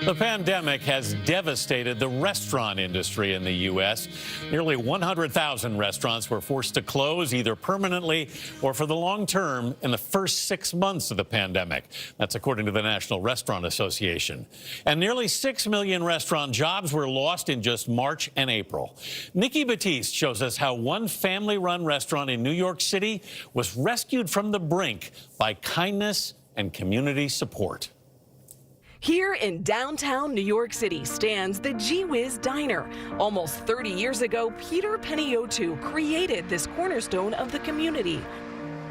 The pandemic has devastated the restaurant industry in the U.S. Nearly 100,000 restaurants were forced to close, either permanently or for the long term, in the first 6 months of the pandemic. That's according to the National Restaurant Association. And nearly 6 million restaurant jobs were lost in just March and April. Nikki Battiste shows us how one family-run restaurant in New York City was rescued from the brink by kindness and community support. Here in downtown New York City stands the Gee Whiz Diner. Almost 30 years ago, Peter Panayiotou created this cornerstone of the community.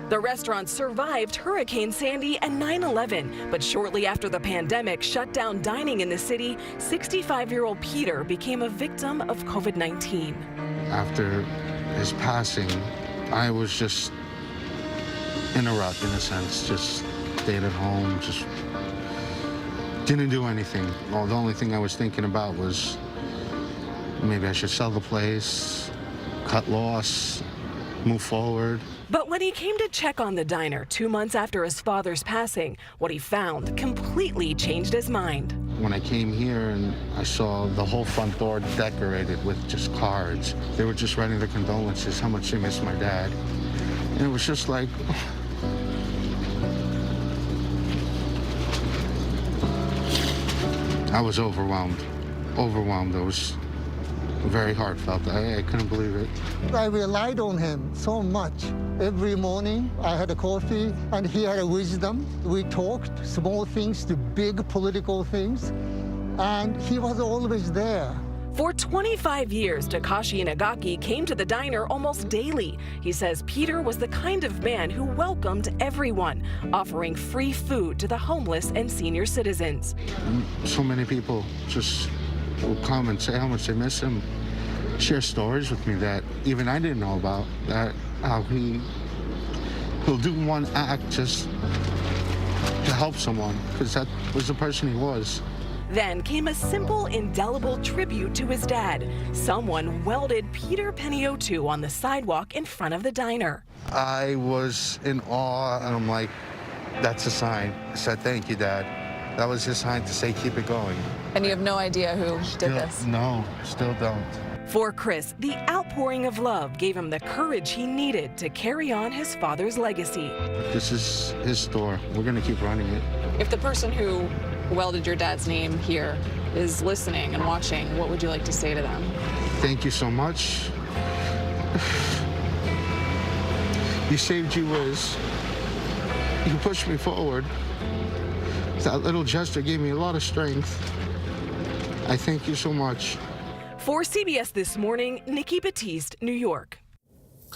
The restaurant survived Hurricane Sandy and 9/11, but shortly after the pandemic shut down dining in the city, 65-year-old Peter became a victim of COVID-19. After his passing, I was just in a rut, in a sense, just stayed at home, just didn't do anything. Well, the only thing I was thinking about was maybe I should sell the place, cut loss, move forward. But when he came to check on the diner 2 months after his father's passing, what he found completely changed his mind. When I came here and I saw the whole front door decorated with just cards, they were just writing their condolences, how much they missed my dad. And it was just like, I was overwhelmed. It was very heartfelt. I couldn't believe it. I relied on him so much. Every morning I had a coffee and he had a wisdom. We talked small things to big political things, and he was always there. For 25 years, Takashi Nagaki came to the diner almost daily. He says Peter was the kind of man who welcomed everyone, offering free food to the homeless and senior citizens. So many people just will come and say how much they miss him, share stories with me that even I didn't know about, that how he'll do one act just to help someone, because that was the person he was. Then came a simple, indelible tribute to his dad. Someone welded Peter Panayiotou on the sidewalk in front of the diner. I was in awe, and I'm like, that's a sign. I said, thank you, Dad. That was his sign to say, keep it going. And you have no idea who did this? No, still don't. For Chris, the outpouring of love gave him the courage he needed to carry on his father's legacy. This is his store. We're going to keep running it. If the person who welded your dad's name here is listening and watching, what would you like to say to them? Thank you so much. You saved Gee Whiz. You pushed me forward. That little gesture gave me a lot of strength. I thank you so much. For CBS This Morning, Nikki Battiste, New York.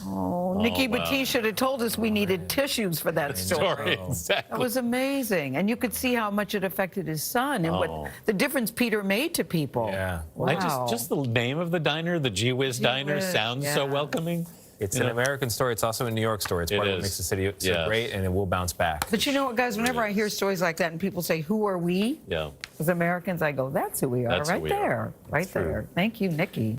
Oh, Nikki Battiste should have told us we needed tissues for that story. Exactly. That was amazing. And you could see how much it affected his son and what the difference Peter made to people. Yeah. Wow. Just the name of the diner, the Gee Whiz Diner, sounds so welcoming. It's an American story. It's also a New York story. It's part of what makes the city so great, and it will bounce back. But you know what, guys? Whenever I hear stories like that and people say, who are we? Yeah. As Americans, I go, that's who we are, That's who right we there. are. Right there. Thank you, Nikki.